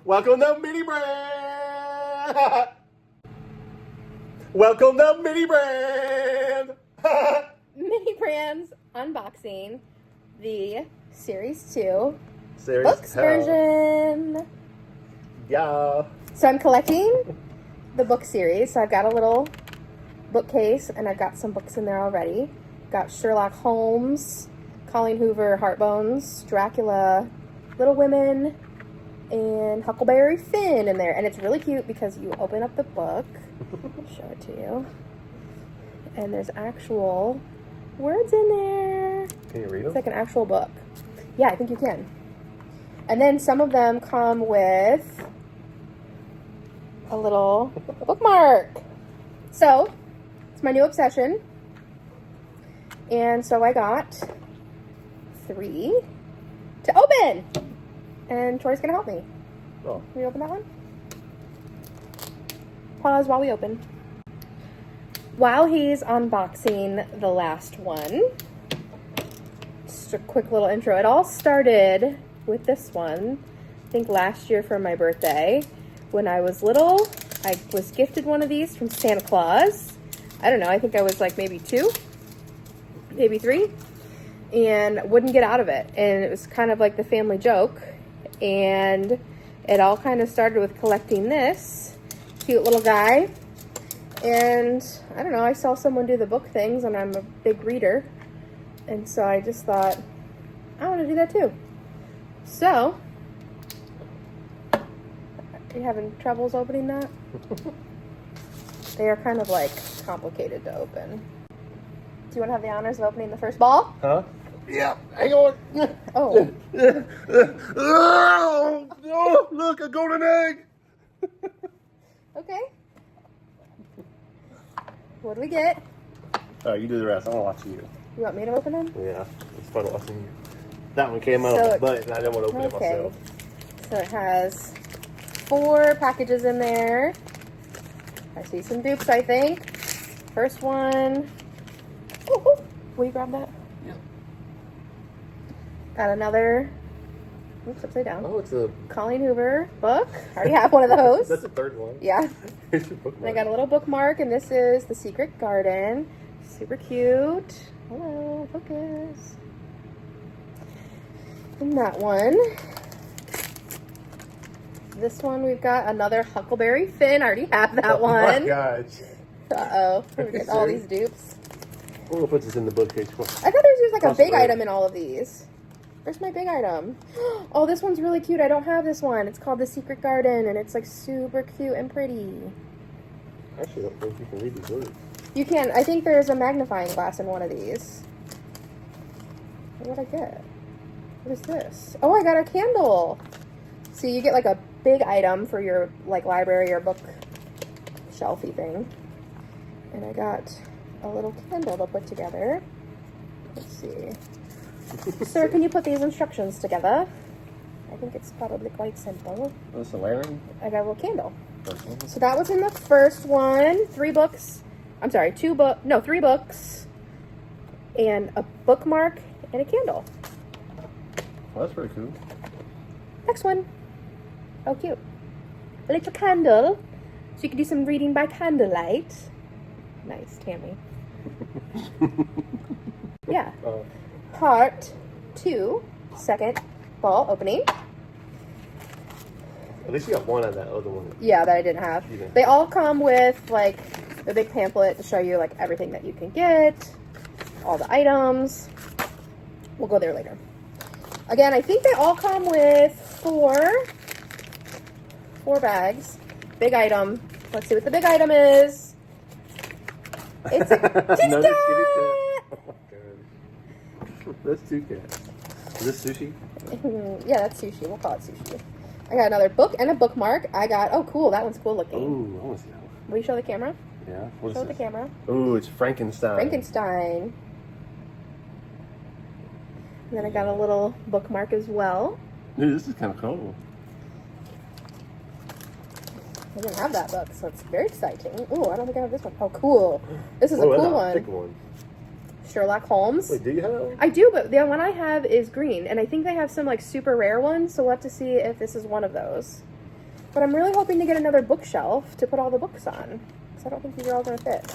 Welcome to Mini Brand. Welcome to Mini Brand. Mini Brand's unboxing the Series 2 Series books hell. version. Yeah. So I'm collecting the book series. So I've got a little bookcase and I've got some books in there already. Got Sherlock Holmes, Colleen Hoover, Heartbones, Dracula, Little Women, and Huckleberry Finn in there. And it's really cute because you open up the book. I'll show it to you. And there's actual words in there. Can you read them? It's like an actual book. Yeah, I think you can. And then some of them come with a little bookmark. So, it's my new obsession. And so I got 3 to open. And Troy's going to help me. Oh. Can we open that one? Pause while we open. While he's unboxing the last one, just a quick little intro. It all started with this one, I think last year for my birthday. When I was little, I was gifted one of these from Santa Claus. I don't know, I think I was like maybe 2, maybe 3, and wouldn't get out of it. And it was kind of like the family joke. And it all kind of started with collecting this cute little guy. And I don't know, I saw someone do the book things and I'm a big reader. And so I just thought, I want to do that too. So, are you having troubles opening that? They are kind of like complicated to open. Do you want to have the honors of opening the first ball? Huh? Yeah. Hang on. Oh. Oh, look, a golden egg. Okay. What do we get? All right, you do the rest. I want to watch you. You want me to open them? Yeah, it's fun watching you. That one came out So of my butt, and I didn't want to open it Okay. myself. So it has 4 packages in there. I see some dupes, I think. First one. Ooh, ooh. Will you grab that? Yeah. Got another. Oops, upside down. Oh, it's a. Colleen Hoover book. I already have one of those. That's the third one. Yeah. Here's your bookmark. And I got a little bookmark, and this is The Secret Garden. Super cute. Hello, focus. And that one. This one, we've got another Huckleberry Finn. I already have that one. Oh my gosh. Uh-oh. We got all these dupes. I'm going to put this in the bookcase. I thought there was like a big Crossword. item in all of these. Where's my big item? Oh, this one's really cute. I don't have this one. It's called The Secret Garden, and it's like super cute and pretty. I actually don't think you can read these words. You can. I think there's a magnifying glass in one of these. What did I get? What is this? Oh, I got a candle. So you get like a big item for your like library or book shelfy thing. And I got a little candle to put together. Let's see. Sir, can you put these instructions together? I think it's probably quite simple. Oh, it's a lantern? I got a little candle. First one. So that was in the first one. 3 books. I'm sorry, 3 books. And a bookmark and a candle. Well, that's pretty cool. Next one. Oh, cute. A little candle. So you can do some reading by candlelight. Nice, Tammy. Yeah. Part 2, second ball opening. At least you got one of that other one. Yeah, that I didn't have. You didn't. They all come with like a big pamphlet to show you like everything that you can get, all the items. We'll go there later. Again, I think they all come with 4 bags. Big item. Let's see what the big item is. It's a kitty Another cat. kitty cat. Oh my god. That's 2 cats. Is this sushi? Yeah, that's sushi. We'll call it sushi. I got another book and a bookmark. I got, oh cool, that one's cool looking. Ooh, I want to see that one. Will you show the camera? Yeah. What Show is the this? camera. Ooh, it's Frankenstein. Frankenstein. And then I got a little bookmark as well. Dude, this is kind of cool. I didn't have that book, so it's very exciting. Ooh, I don't think I have this one. Oh, cool. This is Oh, a that's cool a one. thick one. Sherlock Holmes. Wait, do you have that one? I do, but the one I have is green, and I think they have some like super rare ones, so we'll have to see if this is one of those. But I'm really hoping to get another bookshelf to put all the books on, because I don't think these are all going to fit.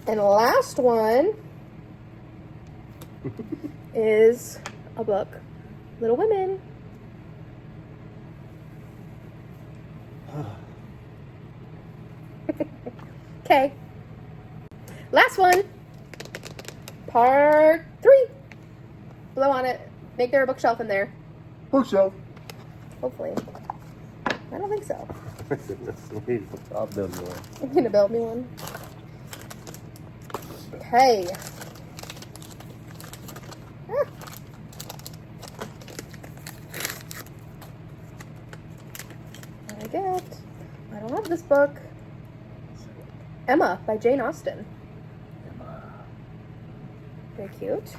And the last one is a book, Little Women. Okay. Last one. Part 3. Blow on it. Make there a bookshelf in there. Bookshelf. Hopefully. I don't think so. I'll build you one. You're gonna build me one? Okay. Ah. What I get? I don't have this book. Emma by Jane Austen. Very cute.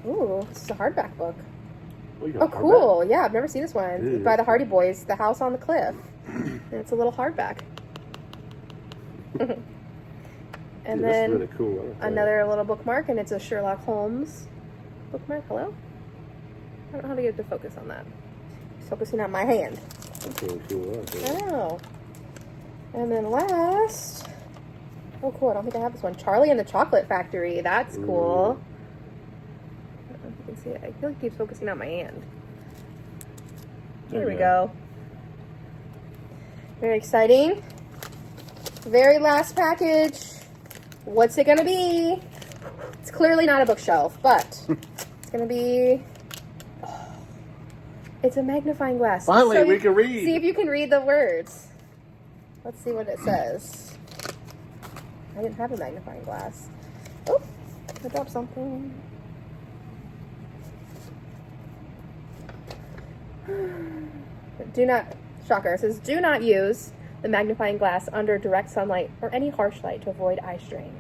Ooh, this is a hardback book. Oh, cool. Yeah, I've never seen this one. Ew. By the Hardy Boys, The House on the Cliff. And it's a little hardback. And Dude, then really cool. another little bookmark, and it's a Sherlock Holmes bookmark. Hello? I don't know how to get it to focus on that. It's focusing on my hand. That's really cool. I know. And then last... Oh, cool. I don't think I have this one. Charlie and the Chocolate Factory. That's cool. I don't know if you can see it. I feel like it keeps focusing on my hand. There we go. Very exciting. Very last package. What's it gonna be? It's clearly not a bookshelf, but it's gonna be... It's a magnifying glass. Finally, we can read. See if you can read the words. Let's see what it says. I didn't have a magnifying glass. Oh, I dropped something. Do not, shocker, it says do not use the magnifying glass under direct sunlight or any harsh light to avoid eye strain.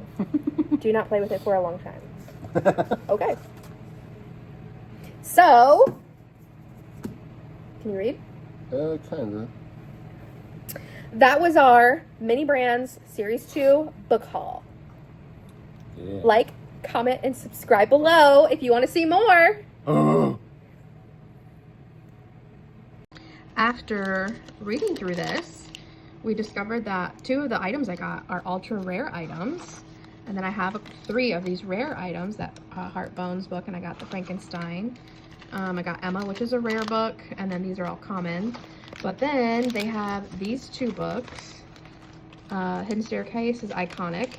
Do not play with it for a long time. Okay. So, can you read? Kinda. That was our Mini Brands Series 2 book haul. Yeah. Like, comment, and subscribe below if you want to see more. After reading through this, we discovered that 2 of the items I got are ultra rare items. And then I have 3 of these rare items, that Heart Bones book, and I got the Frankenstein. I got Emma, which is a rare book, and then these are all common. But then they have these 2 books. Hidden Staircase is iconic,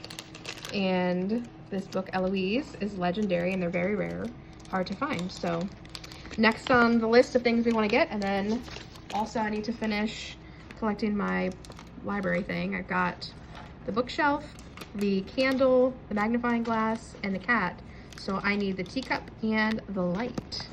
and this book, Eloise, is legendary, and they're very rare, hard to find. So next on the list of things we want to get, and then also I need to finish collecting my library thing. I've got the bookshelf, the candle, the magnifying glass, and the cat. So I need the teacup and the light.